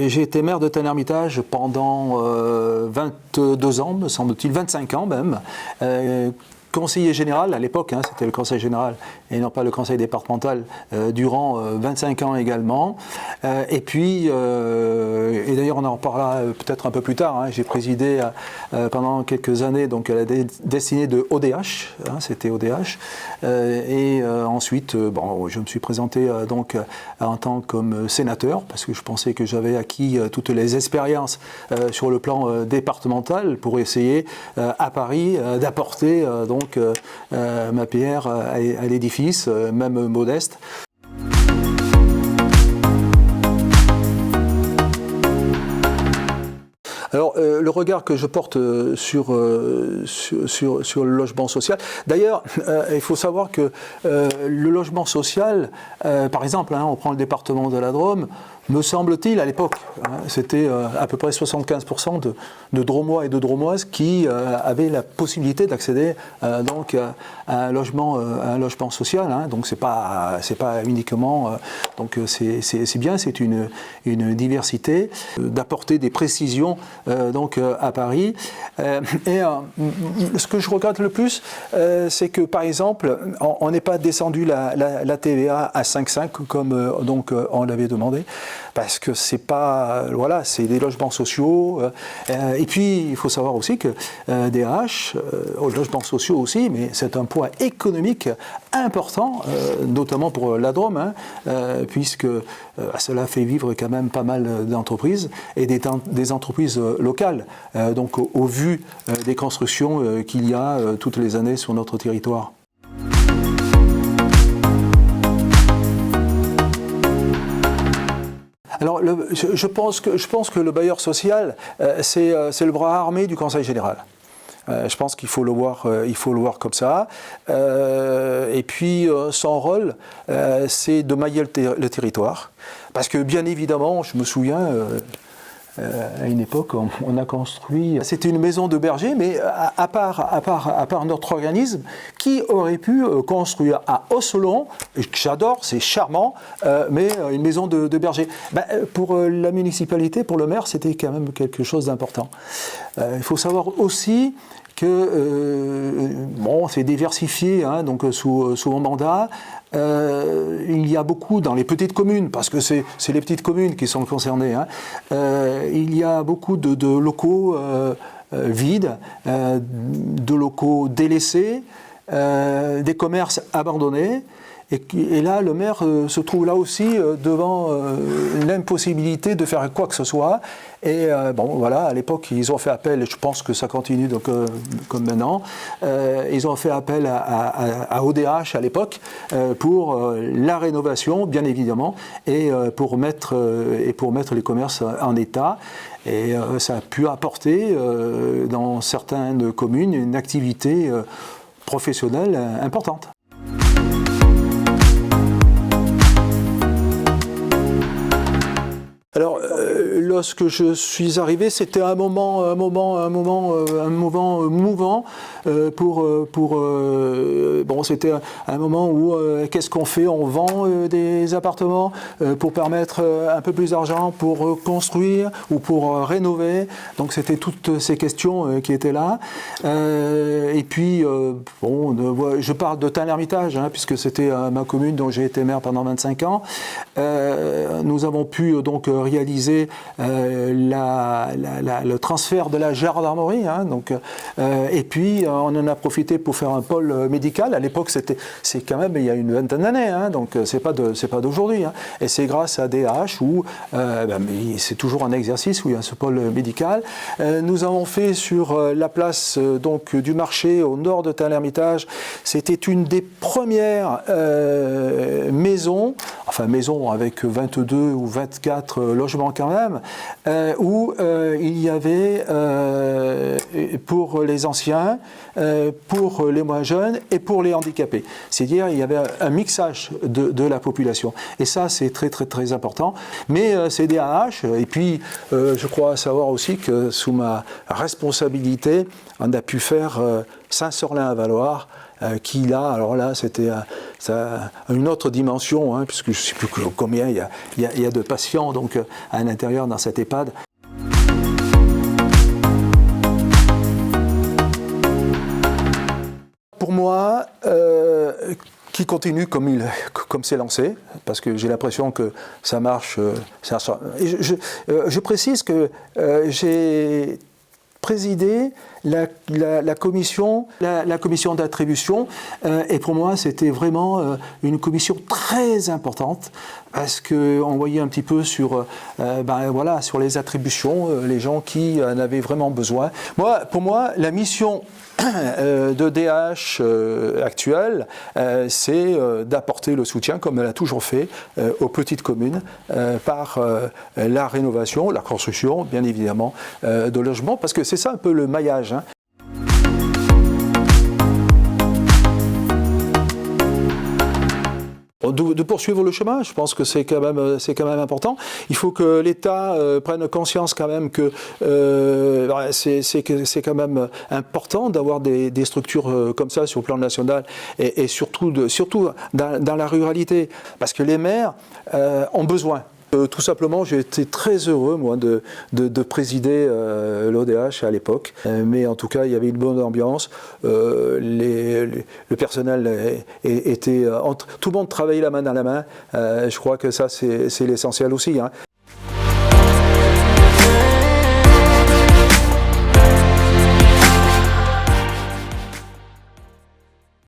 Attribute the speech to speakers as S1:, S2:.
S1: j'ai été maire de Tain-l'Hermitage pendant 22 ans, me semble-t-il, 25 ans même. Conseiller général, à l'époque, hein, c'était le conseil général et non pas le conseil départemental, durant 25 ans également. Et puis, et d'ailleurs on en reparlera peut-être un peu plus tard, hein, j'ai présidé pendant quelques années donc, à la destinée de ODH, hein, c'était ODH. Et ensuite, bon, je me suis présenté donc en tant que sénateur, parce que je pensais que j'avais acquis toutes les expériences sur le plan départemental pour essayer à Paris d'apporter donc ma pierre à l'édifice, même modeste. Alors, le regard que je porte sur le logement social, d'ailleurs, il faut savoir que le logement social, par exemple, hein, on prend le département de la Drôme, me semble-t-il, à l'époque, hein, c'était à peu près 75% de Dromois et de Dromoises qui avaient la possibilité d'accéder donc à un logement social. Hein, donc c'est pas uniquement donc c'est bien, c'est une diversité d'apporter des précisions donc à Paris. Et ce que je regrette le plus, c'est que par exemple, on n'est pas descendu la TVA à 5,5 comme donc on l'avait demandé. Parce que c'est pas, voilà, c'est des logements sociaux. Et puis, il faut savoir aussi que DH, aux logements sociaux aussi, mais c'est un point économique important, notamment pour la Drôme, hein, puisque cela fait vivre quand même pas mal d'entreprises et des entreprises locales. Donc, au vu des constructions qu'il y a toutes les années sur notre territoire. Alors, je pense que le bailleur social, c'est le bras armé du Conseil général. Je pense qu'il faut le voir comme ça. Et puis, son rôle, c'est de mailler le territoire. Parce que, bien évidemment, je me souviens... à une époque, on a construit... C'était une maison de berger, mais à part notre organisme, qui aurait pu construire à Osselon, que j'adore, c'est charmant, mais une maison de berger. Ben, pour la municipalité, pour le maire, c'était quand même quelque chose d'important. Il faut savoir aussi que bon, c'est diversifié, hein, donc sous mon mandat. Il y a beaucoup dans les petites communes, parce que c'est les petites communes qui sont concernées, hein, il y a beaucoup de locaux vides, de locaux délaissés, des commerces abandonnés. Et là, le maire se trouve là aussi devant l'impossibilité de faire quoi que ce soit. Et bon, voilà, à l'époque, ils ont fait appel, et je pense que ça continue donc, comme maintenant, ils ont fait appel à ODH à l'époque pour la rénovation, bien évidemment, et pour mettre les commerces en état. Et ça a pu apporter dans certaines communes une activité professionnelle importante. Alors, lorsque je suis arrivé, c'était un moment mouvant bon, c'était un moment où qu'est-ce qu'on fait? On vend des appartements pour permettre un peu plus d'argent pour construire ou pour rénover. Donc, c'était toutes ces questions qui étaient là. Et puis, bon, je parle de Tain-l'Hermitage, hein, puisque c'était ma commune dont j'ai été maire pendant 25 ans. Nous avons pu donc réaliser le transfert de la gendarmerie, hein, donc, et puis on en a profité pour faire un pôle médical. À l'époque, c'est quand même il y a une vingtaine d'années, hein, donc c'est pas d'aujourd'hui, hein, et c'est grâce à DH où c'est toujours un exercice où il y a ce pôle médical. Nous avons fait sur la place donc du marché au nord de Tain-l'Hermitage, c'était une des premières maisons avec 22 ou 24 logements quand même, où il y avait pour les anciens, pour les moins jeunes et pour les handicapés. C'est-à-dire il y avait un mixage de la population. Et ça, c'est très très très important. Mais c'est DH, et puis je crois savoir aussi que sous ma responsabilité, on a pu faire Saint-Sorlin-à-Valloire qui là, alors là, c'était une autre dimension, puisque je ne sais plus combien il y a de patients donc, à l'intérieur dans cette EHPAD. Pour moi, qui continue comme c'est lancé, parce que j'ai l'impression que ça marche. Je précise que j'ai présidé la commission d'attribution, et pour moi c'était vraiment une commission très importante, parce qu'on voyait un petit peu sur les attributions, les gens qui en avaient vraiment besoin. Pour moi, la mission de DH actuelle, c'est d'apporter le soutien, comme elle a toujours fait, aux petites communes, par la rénovation, la construction, bien évidemment, de logements, parce que c'est ça un peu le maillage. De poursuivre le chemin, je pense que c'est quand même important. Il faut que l'État prenne conscience quand même que c'est quand même important d'avoir des structures comme ça sur le plan national et surtout dans la ruralité, parce que les maires ont besoin. Tout simplement, j'ai été très heureux, moi, de présider l'ODH à l'époque. Mais en tout cas, il y avait une bonne ambiance. Le personnel était... tout le monde travaillait la main dans la main. Je crois que ça, c'est l'essentiel aussi.